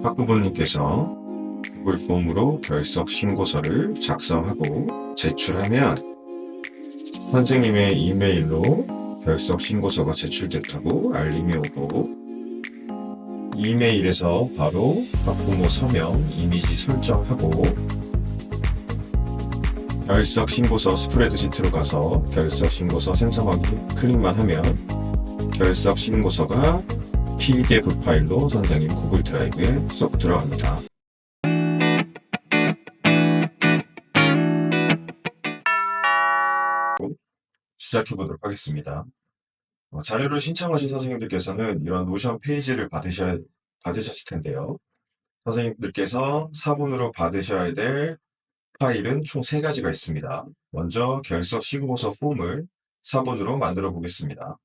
학부모님께서 구글 폼으로 결석 신고서를 작성하고 제출하면 선생님의 이메일로 결석 신고서가 제출됐다고 알림이 오고 이메일에서 바로 학부모 서명, 이미지 설정하고 결석 신고서 스프레드시트로 가서 결석 신고서 생성하기 클릭만 하면 결석 신고서가 PDF 파일로 선생님 구글 드라이브에 쏙 들어갑니다. 시작해 보도록 하겠습니다. 자료를 신청하신 선생님들께서는 이런 노션 페이지를 받으셨을 텐데요. 선생님들께서 사본으로 받으셔야 될 파일은 총 3가지가 있습니다. 먼저 결석 신고서 폼을 사본으로 만들어 보겠습니다.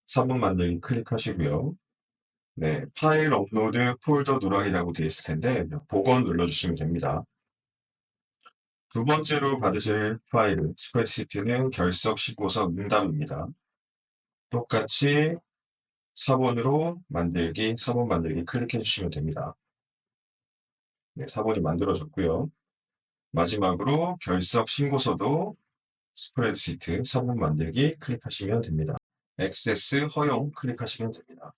사본 만들기 클릭하시고요. 네, 파일 업로드 폴더 누락이라고 되어 있을 텐데 복원 눌러주시면 됩니다. 두 번째로 받으실 파일은 스프레드시트는 결석 신고서 응답입니다. 똑같이 사본으로 만들기, 사본 만들기 클릭해 주시면 됩니다. 네, 사본이 만들어졌고요. 마지막으로 결석 신고서도 스프레드시트 사본 만들기 클릭하시면 됩니다. 액세스 허용 클릭하시면 됩니다.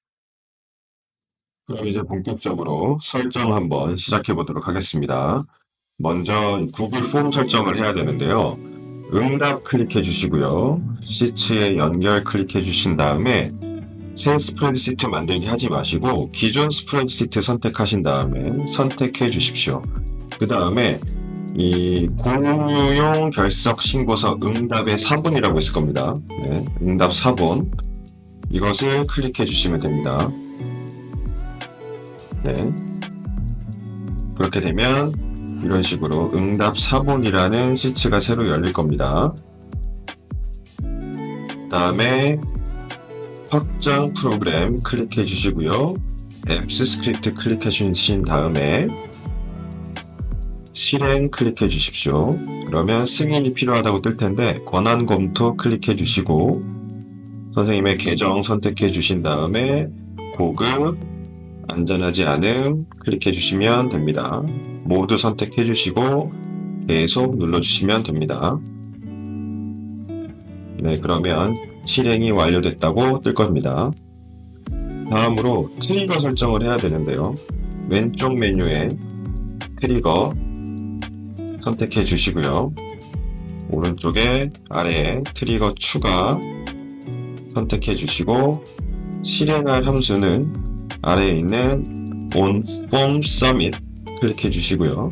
그럼 이제 본격적으로 설정 한번 시작해 보도록 하겠습니다. 먼저 구글 폼 설정을 해야 되는데요. 응답 클릭해 주시고요. 시트에 연결 클릭해 주신 다음에 새 스프레드시트 만들기 하지 마시고 기존 스프레드시트 선택하신 다음에 선택해 주십시오. 그 다음에 이 공유용 결석 신고서 응답의 사본이라고 있을 겁니다. 네, 응답 사본 이것을 클릭해 주시면 됩니다. 네, 그렇게 되면 이런 식으로 응답 사본이라는 시트가 새로 열릴 겁니다. 그 다음에 확장 프로그램 클릭해 주시고요. 앱스 스크립트 클릭해 주신 다음에 실행 클릭해 주십시오. 그러면 승인이 필요하다고 뜰 텐데 권한 검토 클릭해 주시고 선생님의 계정 선택해 주신 다음에 고급, 안전하지 않음 클릭해 주시면 됩니다. 모두 선택해 주시고 계속 눌러 주시면 됩니다. 네, 그러면 실행이 완료됐다고 뜰 겁니다. 다음으로 트리거 설정을 해야 되는데요. 왼쪽 메뉴에 트리거 선택해 주시고요. 오른쪽에 아래에 트리거 추가 선택해 주시고 실행할 함수는 아래에 있는 on form submit 클릭해 주시고요.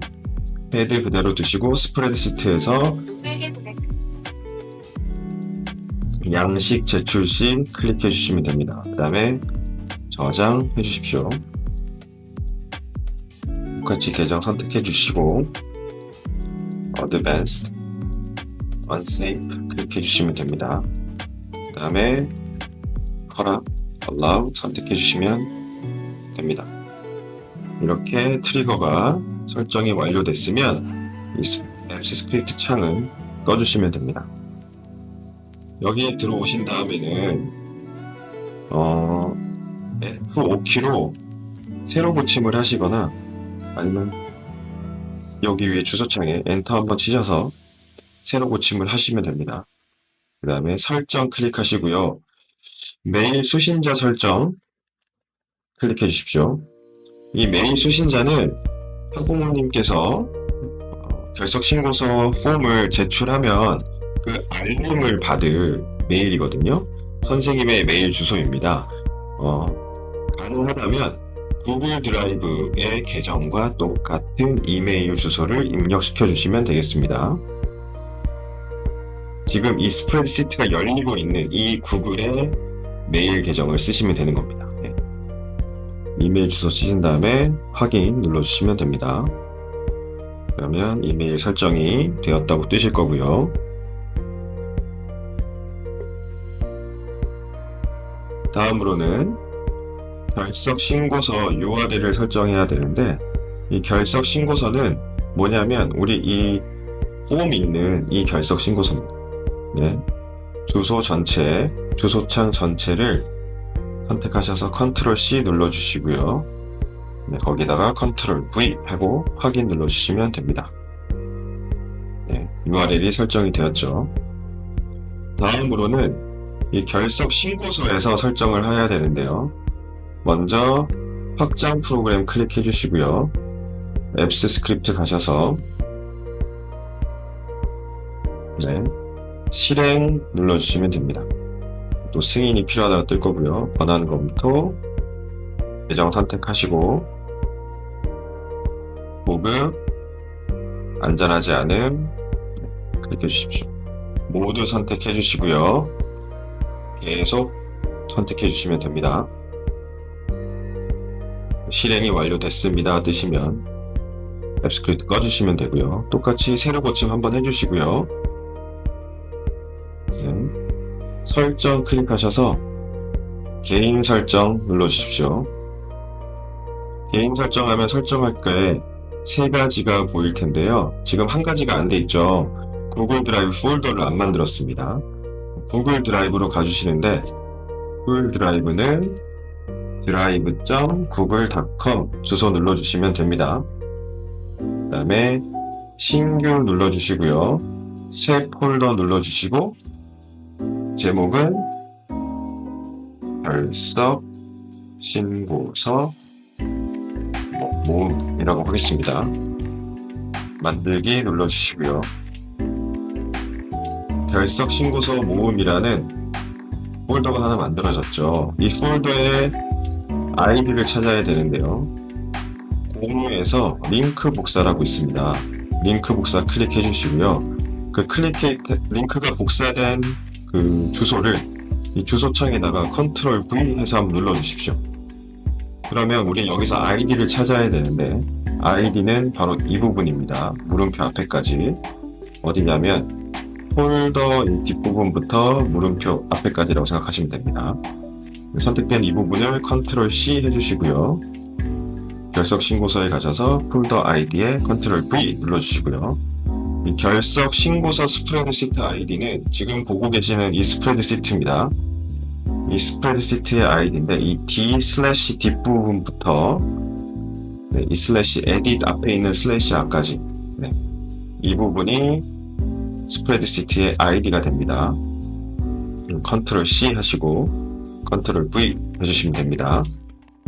헤드 그대로 두시고 스프레드시트에서 양식 제출 시 클릭해 주시면 됩니다. 그 다음에 저장해 주십시오. 똑같이 계정 선택해 주시고 Advanced, Unsafe 클릭해 주시면 됩니다. 그 다음에 Corrupt, Allow 선택해 주시면 됩니다. 이렇게 트리거가 설정이 완료됐으면 이 앱스 스크립트 창을 꺼주시면 됩니다. 여기에 들어오신 다음에는 F5키로 새로 고침을 하시거나 아니면 여기 위에 주소창에 엔터 한번 치셔서 새로 고침을 하시면 됩니다. 그 다음에 설정 클릭하시고요. 메일 수신자 설정 클릭해 주십시오. 이 메일 수신자는 학부모님께서 결석 신고서 폼을 제출하면 그 알림을 받을 메일이거든요. 선생님의 메일 주소입니다. 가능하다면 구글 드라이브의 계정과 똑같은 이메일 주소를 입력시켜 주시면 되겠습니다. 지금 이 스프레드시트가 열리고 있는 이 구글의 메일 계정을 쓰시면 되는 겁니다. 네. 이메일 주소 쓰신 다음에 확인 눌러주시면 됩니다. 그러면 이메일 설정이 되었다고 뜨실 거고요. 다음으로는 결석 신고서 URL을 설정해야 되는데 이 결석 신고서는 뭐냐면 우리 이 폼이 있는 이 결석 신고서입니다. 네. 주소 전체, 주소창 전체를 선택하셔서 Ctrl C 눌러주시고요. 네, 거기다가 컨트롤 V 하고 확인 눌러주시면 됩니다. 네, URL이 설정이 되었죠. 다음으로는 이 결석 신고서에서 설정을 해야 되는데요. 먼저 확장 프로그램 클릭해 주시고요. 앱스 스크립트 가셔서 네, 실행 눌러주시면 됩니다. 또 승인이 필요하다고 뜰 거고요. 권한 검토, 계정 선택하시고 보급, 안전하지 않음 클릭해 주십시오. 모두 선택해 주시고요. 계속 선택해 주시면 됩니다. 실행이 완료됐습니다 뜨시면 앱 스크립트 꺼주시면 되고요. 똑같이 새로 고침 한번 해주시고요. 네. 설정 클릭하셔서 개인 설정 눌러주십시오. 개인 설정하면 설정할 거에 세 가지가 보일 텐데요. 지금 한 가지가 안 돼 있죠. 구글 드라이브 폴더를 안 만들었습니다. 구글 드라이브로 가주시는데 구글 드라이브는 drive.google.com 주소 눌러주시면 됩니다. 그 다음에 신규 눌러주시고요. 새 폴더 눌러주시고 제목은 결석 신고서 모음이라고 하겠습니다. 만들기 눌러주시고요. 결석 신고서 모음이라는 폴더가 하나 만들어졌죠. 이 폴더에 아이디를 찾아야 되는데요. 공유에서 링크 복사라고 있습니다. 링크 복사 클릭해 주시고요. 링크가 복사된 그 주소를 이 주소창에다가 컨트롤 V 해서 한번 눌러 주십시오. 그러면 우리 여기서 아이디를 찾아야 되는데 아이디는 바로 이 부분입니다. 물음표 앞에까지. 어디냐면 폴더 뒷부분부터 물음표 앞에까지라고 생각하시면 됩니다. 선택된 이 부분을 컨트롤 C 해주시고요. 결석 신고서에 가셔서 폴더 아이디에 컨트롤 V 눌러주시고요. 이 결석 신고서 스프레드시트 아이디는 지금 보고 계시는 이 스프레드시트입니다. 이 스프레드시트의 아이디인데 이 D 슬래시 뒷부분부터 네, 이 슬래시 에딧 앞에 있는 슬래시 앞까지 네, 이 부분이 스프레드시트의 아이디가 됩니다. 컨트롤 C 하시고 컨트롤 V 해주시면 됩니다.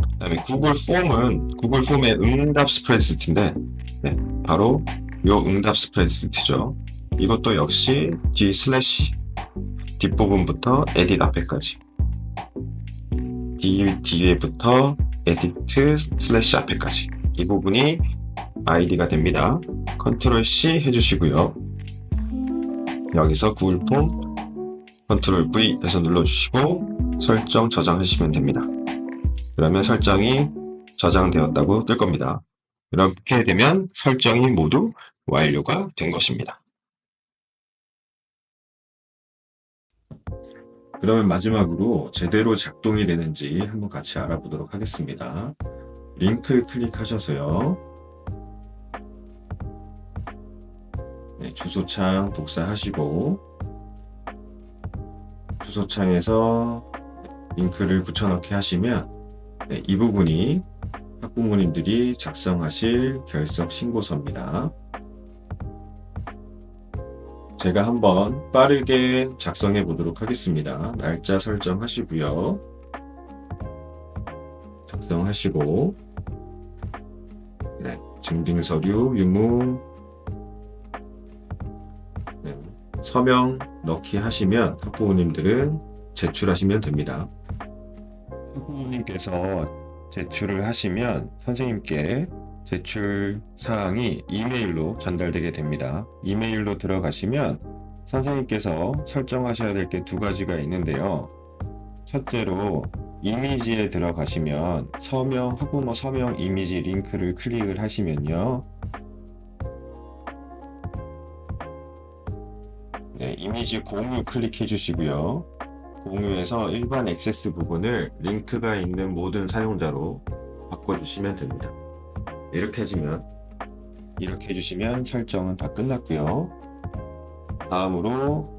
그 다음에 구글 폼의 응답 스프레드시트인데 네, 바로 이 응답 스프레드시트죠. 이것도 역시 D 슬래시 뒷부분부터 에딧 앞에까지 뒤에부터 에딧 슬래시 앞에까지 이 부분이 아이디가 됩니다. 컨트롤 C 해주시고요. 여기서 구글 폼 컨트롤 V 해서 눌러주시고 설정 저장하시면 됩니다. 그러면 설정이 저장되었다고 뜰 겁니다. 이렇게 되면 설정이 모두 완료가 된 것입니다. 그러면 마지막으로 제대로 작동이 되는지 한번 같이 알아보도록 하겠습니다. 링크 클릭하셔서요. 네, 주소창 복사하시고 주소창에서 링크를 붙여넣기 하시면 네, 이 부분이 학부모님들이 작성하실 결석 신고서입니다. 제가 한번 빠르게 작성해 보도록 하겠습니다. 날짜 설정하시고요. 작성하시고 네, 증빙서류, 유무 네, 서명 넣기 하시면 학부모님들은 제출하시면 됩니다. 학부모님께서 제출을 하시면 선생님께 제출 사항이 이메일로 전달되게 됩니다. 이메일로 들어가시면 선생님께서 설정하셔야 될 게 두 가지가 있는데요. 첫째로 이미지에 들어가시면 학부모 서명 이미지 링크를 클릭을 하시면요. 네, 이미지 공유 클릭해 주시고요. 공유에서 일반 액세스 부분을 링크가 있는 모든 사용자로 바꿔주시면 됩니다. 이렇게 해주시면 설정은 다 끝났고요. 다음으로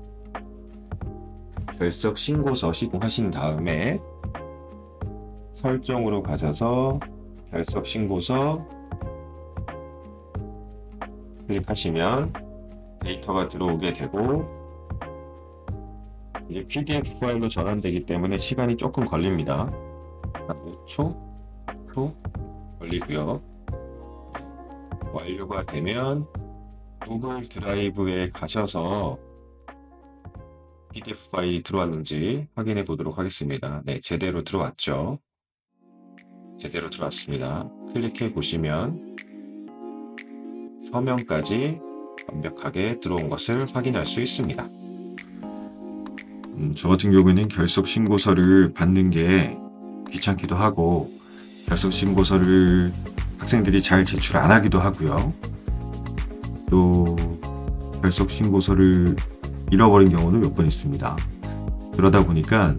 결석 신고서 시공하신 다음에 설정으로 가셔서 결석 신고서 클릭하시면 데이터가 들어오게 되고, 이제 PDF 파일로 전환되기 때문에 시간이 조금 걸립니다. 5초 걸리고요. 완료가 되면 구글 드라이브에 가셔서 PDF 파일이 들어왔는지 확인해 보도록 하겠습니다. 네, 제대로 들어왔죠. 제대로 들어왔습니다. 클릭해 보시면 서명까지 완벽하게 들어온 것을 확인할 수 있습니다. 저 같은 경우에는 결석 신고서를 받는 게 귀찮기도 하고, 결석 신고서를 학생들이 잘 제출 안 하기도 하고요. 또 결석 신고서를 잃어버린 경우는 몇 번 있습니다. 그러다 보니까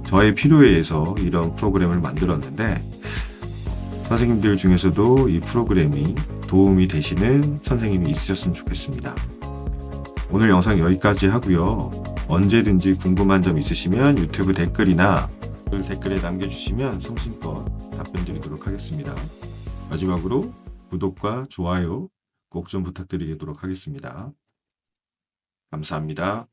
저의 필요에 의해서 이런 프로그램을 만들었는데, 선생님들 중에서도 이 프로그램이 도움이 되시는 선생님이 있으셨으면 좋겠습니다. 오늘 영상 여기까지 하고요. 언제든지 궁금한 점 있으시면 유튜브 댓글이나 댓글에 남겨주시면 성심껏 답변 드리도록 하겠습니다. 마지막으로 구독과 좋아요 꼭 좀 부탁드리도록 하겠습니다. 감사합니다.